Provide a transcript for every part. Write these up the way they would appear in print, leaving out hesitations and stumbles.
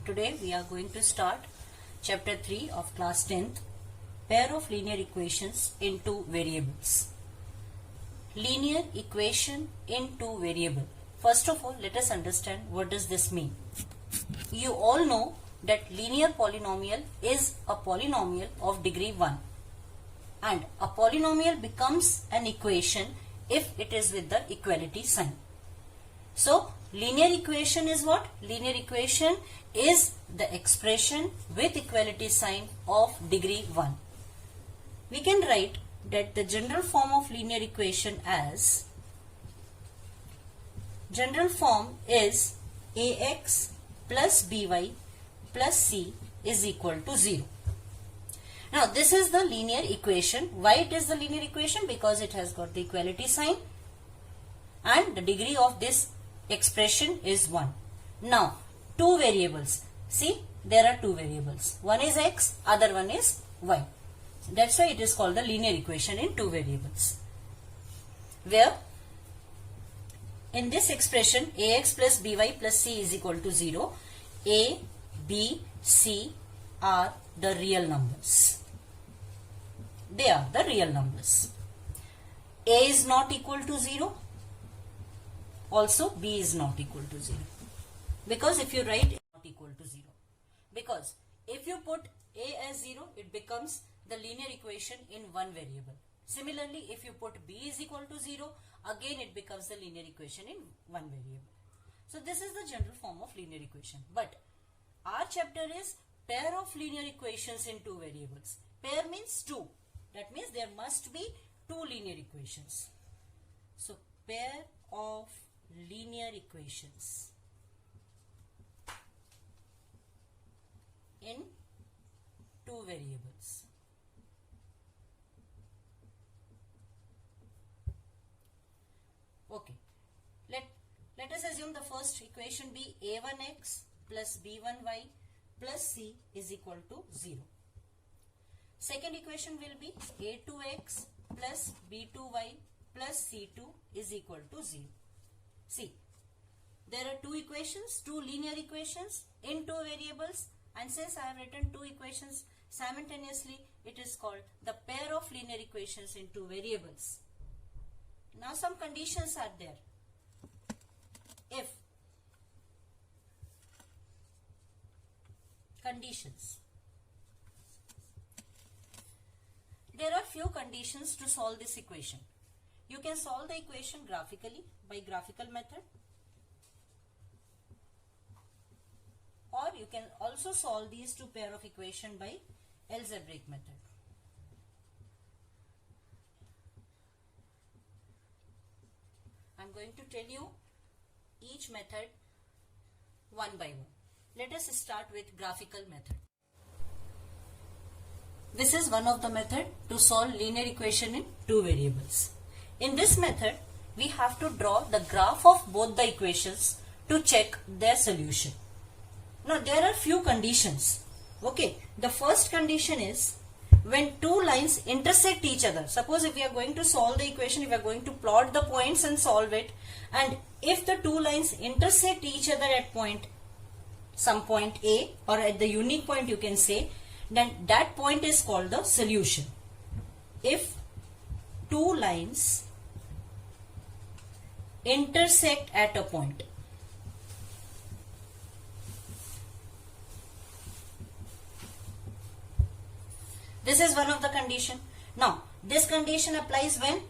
Today we are going to start chapter 3 of class 10th, pair of linear equations in two variables. Linear equation in two variable. First of all, let us understand what does this mean. You all know that linear polynomial is a polynomial of degree 1, and a polynomial becomes an equation if it is with the equality sign. So linear equation is what? Linear equation is the expression with equality sign of degree 1. We can write that the general form of linear equation as general form is ax plus by plus c is equal to 0. Now this is the linear equation. Why it is the linear equation? Because it has got the equality sign and the degree of this expression is 1. Now two variables. See, there are two variables. One is x, other one is y. That's why it is called the linear equation in two variables. Where in this expression ax plus by plus c is equal to 0, a, b, c are the real numbers. They are the real numbers. A is not equal to 0. Also b is not equal to 0. Because if you write not equal to 0. Because if you put a as 0, it becomes the linear equation in one variable. Similarly, if you put b is equal to 0, again it becomes the linear equation in one variable. So this is the general form of linear equation. But our chapter is pair of linear equations in two variables. Pair means two. That means there must be two linear equations. So pair of linear equations in two variables. Okay, let us assume the first equation be a1x plus b1y plus c is equal to 0. Second equation will be a2x plus b2y plus c2 is equal to 0. See, there are two equations, two linear equations in two variables, and since I have written two equations simultaneously, it is called the pair of linear equations in two variables. Now some conditions are there. If conditions, there are few conditions to solve this equation. You can solve the equation graphically by graphical method, or you can also solve these two pair of equation by algebraic method. I am going to tell you each method one by one. Let us start with graphical method. This is one of the method to solve linear equation in two variables. In this method, we have to draw the graph of both the equations to check their solution. Now there are few conditions. Okay, the first condition is when two lines intersect each other. Suppose if we are going to solve the equation, if we are going to plot the points and solve it, and if the two lines intersect each other at point, some point A, or at the unique point you can say, then that point is called the solution. If two lines intersect at a point, this is one of the condition. Now this condition applies when?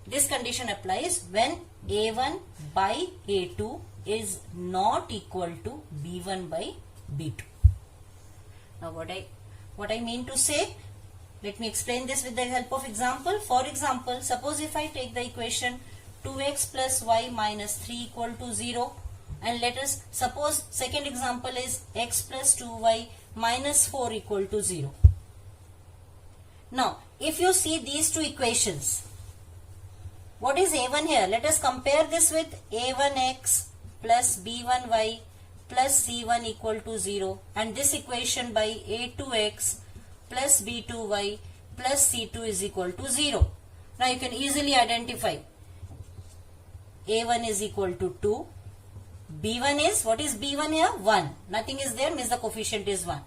This condition applies when a1 by a2 is not equal to b1 by b2. Now what I mean to say, let me explain this with the help of example. For example, suppose if I take the equation 2x plus y minus 3 equal to 0, and let us suppose second example is x plus 2y minus 4 equal to 0. Now if you see these two equations, what is a1 here? Let us compare this with a1x plus b1y plus c1 equal to 0, and this equation by a2x plus b2y plus c2 is equal to 0. Now you can easily identify a1 is equal to 2, B1 is, what is B1 here? 1. Nothing is there, means the coefficient is 1.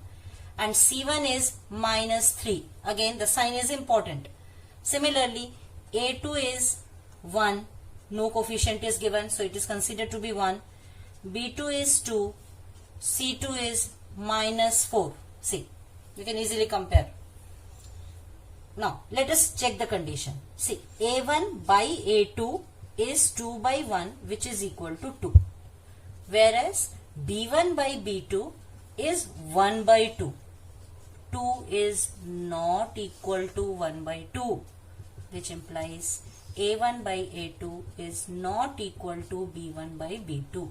And C1 is minus 3. Again, the sign is important. Similarly, A2 is 1. No coefficient is given, so it is considered to be 1. B2 is 2. C2 is minus 4. See, you can easily compare. Now, let us check the condition. See, A1 by A2 is 2 by 1, which is equal to 2. Whereas B1 by B2 is 1 by 2. 2 is not equal to 1 by 2, which implies A1 by A2 is not equal to B1 by B2.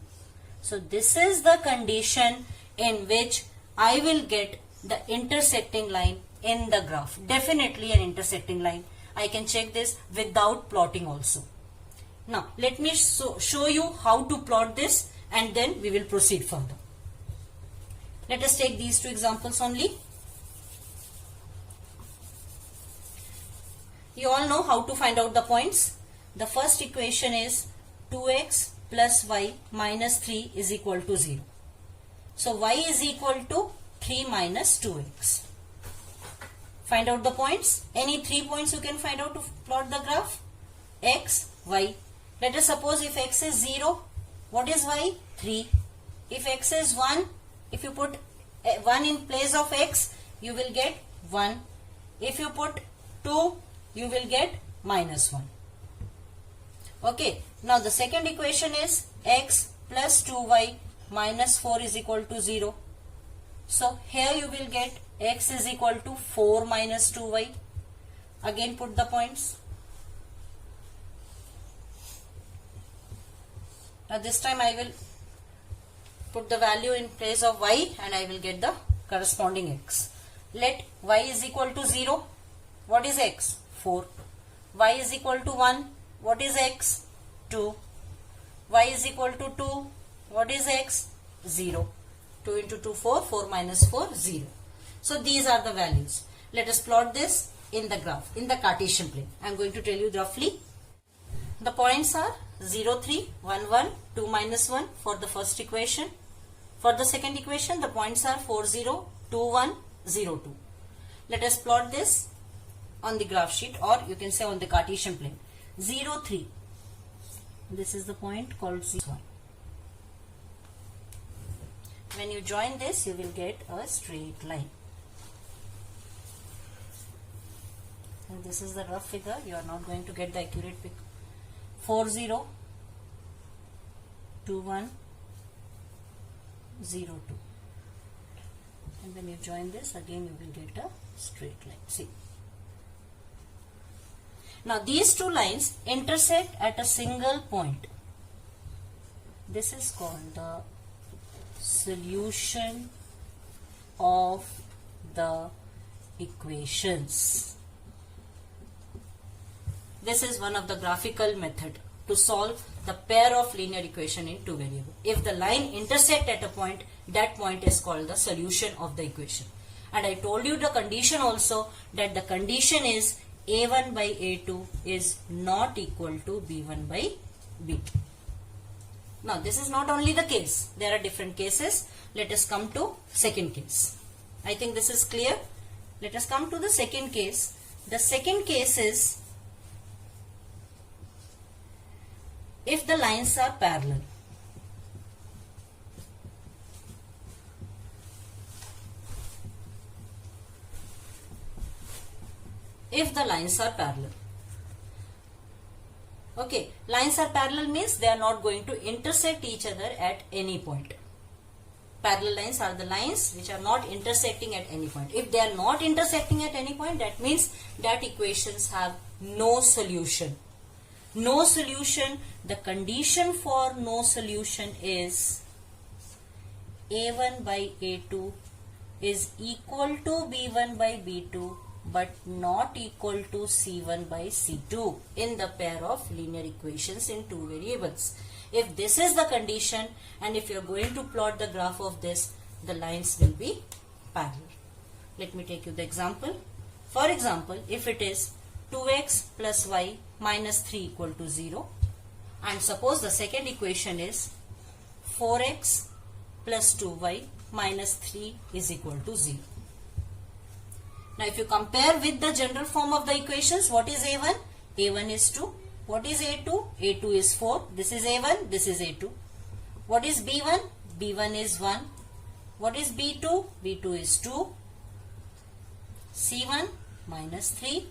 So this is the condition in which I will get the intersecting line in the graph. Definitely an intersecting line. I can check this without plotting also. Now let me show you how to plot this, and then we will proceed further. Let us take these two examples only. You all know how to find out the points. The first equation is 2x plus y minus 3 is equal to 0. So y is equal to 3 minus 2x. Find out the points. Any 3 points you can find out to plot the graph. X, y. Let us suppose if x is 0, what is y? 3. If x is 1, if you put 1 in place of x, you will get 1. If you put 2, you will get minus 1. Okay. Now the second equation is x plus 2y minus 4 is equal to 0. So here you will get x is equal to 4 minus 2y. Again put the points. Now this time I will put the value in place of y and I will get the corresponding x. Let y is equal to 0. What is x? 4. Y is equal to 1. What is x? 2. Y is equal to 2. What is x? 0. 2 into 2, 4. 4 minus 4, 0. So these are the values. Let us plot this in the graph, in the Cartesian plane. I am going to tell you roughly. The points are 0, 3, 1, 1, 2, minus 1 for the first equation. For the second equation, the points are 4, 0, 2, 1, 0, 2. Let us plot this on the graph sheet, or you can say on the Cartesian plane. 0, 3. This is the point called 1. When you join this, you will get a straight line. And this is the rough figure. You are not going to get the accurate picture. 4, 0, 2, 1, 0, 2. And when you join this, again you will get a straight line. See. Now these two lines intersect at a single point. This is called the solution of the equations. This is one of the graphical method to solve the pair of linear equation in two variables. If the line intersect at a point, that point is called the solution of the equation. And I told you the condition also, that the condition is A1 by A2 is not equal to B1 by B2. Now this is not only the case, there are different cases. Let us come to second case. I think this is clear. Let us come to the second case. The second case is if the lines are parallel. If the lines are parallel. Okay, lines are parallel means they are not going to intersect each other at any point. Parallel lines are the lines which are not intersecting at any point. If they are not intersecting at any point, that means that equations have no solution. No solution. The condition for no solution is A1 by A2 is equal to B1 by B2 but not equal to C1 by C2 in the pair of linear equations in two variables. If this is the condition and if you are going to plot the graph of this, the lines will be parallel. Let me take you the example. For example, if it is 2x plus y minus 3 equal to 0, and suppose the second equation is 4x plus 2y minus 3 is equal to 0. Now if you compare with the general form of the equations, what is A1? A1 is 2. What is A2? A2 is 4. This is A1, this is A2. What is B1? B1 is 1. What is B2? B2 is 2. C1 minus 3.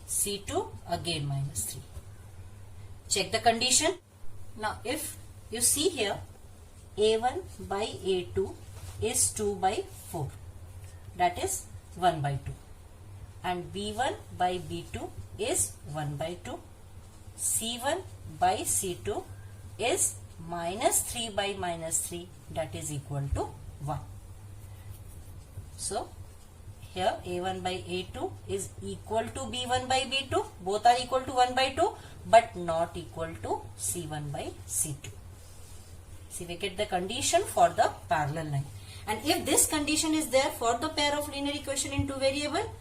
C2 again minus 3. Check the condition. Now if you see here, A1 by A2 is 2 by 4. That is 1 by 2. And B1 by B2 is 1 by 2. C1 by C2 is minus 3 by minus 3, that is equal to 1. So here A1 by A2 is equal to B1 by B2. Both are equal to 1 by 2 but not equal to C1 by C2. See, we get the condition for the parallel line. And if this condition is there for the pair of linear equation in two variable,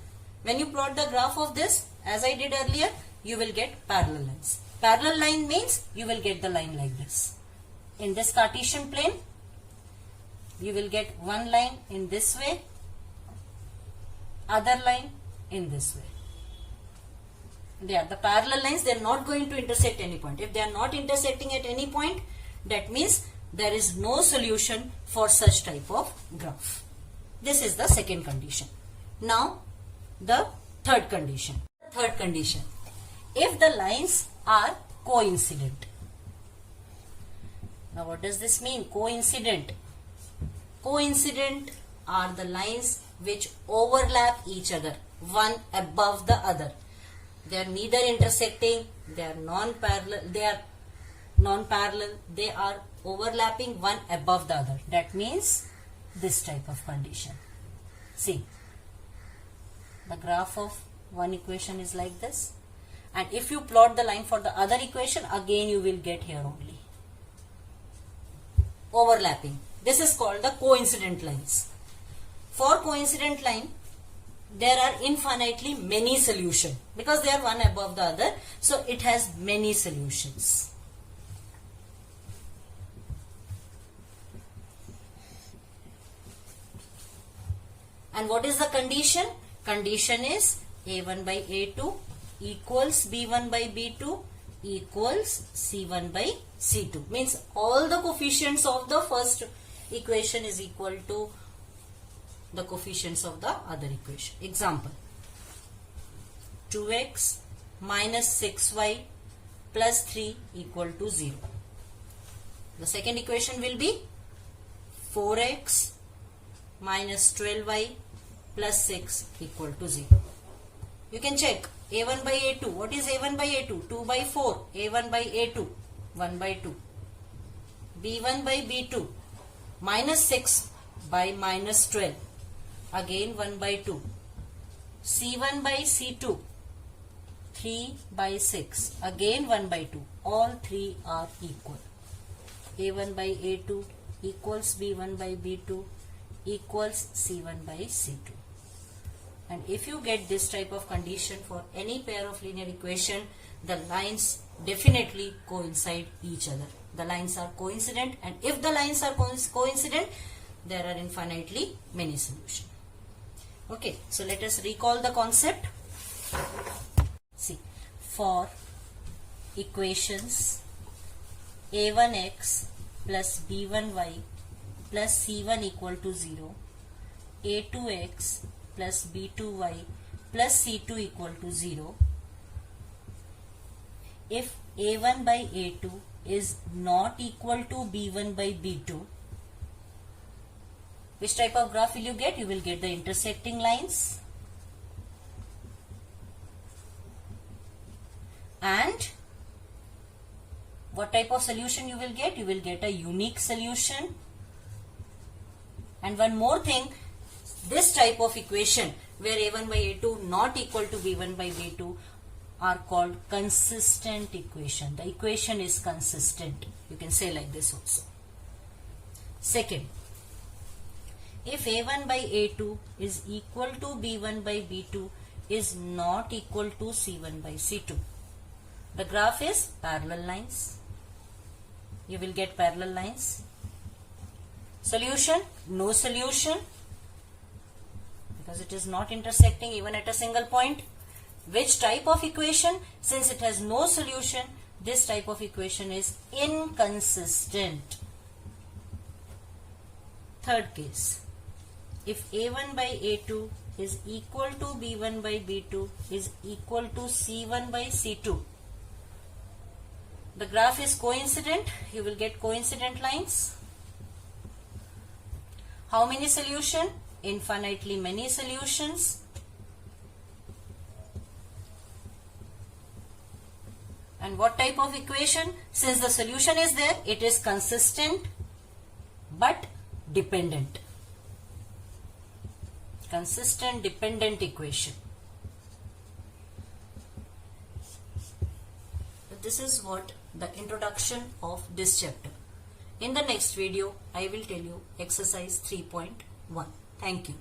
when you plot the graph of this, as I did earlier, you will get parallel lines. Parallel line means you will get the line like this. In this Cartesian plane, you will get one line in this way, other line in this way. They are the parallel lines. They are not going to intersect any point. If they are not intersecting at any point, that means there is no solution for such type of graph. This is the second condition. Now the third condition. Third condition. If the lines are coincident. Now what does this mean? Coincident. Coincident are the lines which overlap each other, one above the other. They are neither intersecting, they are non-parallel, they are overlapping one above the other. That means this type of condition. See, the graph of one equation is like this, and if you plot the line for the other equation, again you will get here only overlapping. This is called the coincident lines. For coincident line, there are infinitely many solutions because they are one above the other, so it has many solutions. And what is the condition? Condition is A1 by A2 equals B1 by B2 equals C1 by C2. Means all the coefficients of the first equation is equal to the coefficients of the other equation. Example, 2x minus 6y plus 3 equal to 0. The second equation will be 4x minus 12y plus 6 equal to 0. You can check A1 by A2. What is A1 by A2? 2 by 4. A1 by A2, 1 by 2. B1 by B2, minus 6 by minus 12. Again 1 by 2. C1 by C2, 3 by 6. Again 1 by 2. All three are equal. A1 by A2 equals B1 by B2 equals C1 by C2. And if you get this type of condition for any pair of linear equation, the lines definitely coincide each other. The lines are coincident, and if the lines are coincident, there are infinitely many solutions. Okay, so let us recall the concept. See, for equations a1x plus b1y plus c1 equal to 0, a2x plus b2y plus c2 equal to 0, if a1 by a2 is not equal to b1 by b2, which type of graph will you get? You will get the intersecting lines, and what type of solution you will get? You will get a unique solution. And one more thing, this type of equation where a1 by a2 not equal to b1 by b2 are called consistent equation. The equation is consistent. You can say like this also. Second, if a1 by a2 is equal to b1 by b2 is not equal to c1 by c2, the graph is parallel lines. You will get parallel lines. Solution, no solution, because it is not intersecting even at a single point. Which type of equation? Since it has no solution, this type of equation is inconsistent. Third case, if A1 by A2 is equal to B1 by B2 is equal to C1 by C2, the graph is coincident, you will get coincident lines. How many solutions? Infinitely many solutions. And what type of equation? Since the solution is there, it is consistent but dependent. Consistent dependent equation. This is what the introduction of this chapter. In the next video, I will tell you exercise 3.1. Thank you.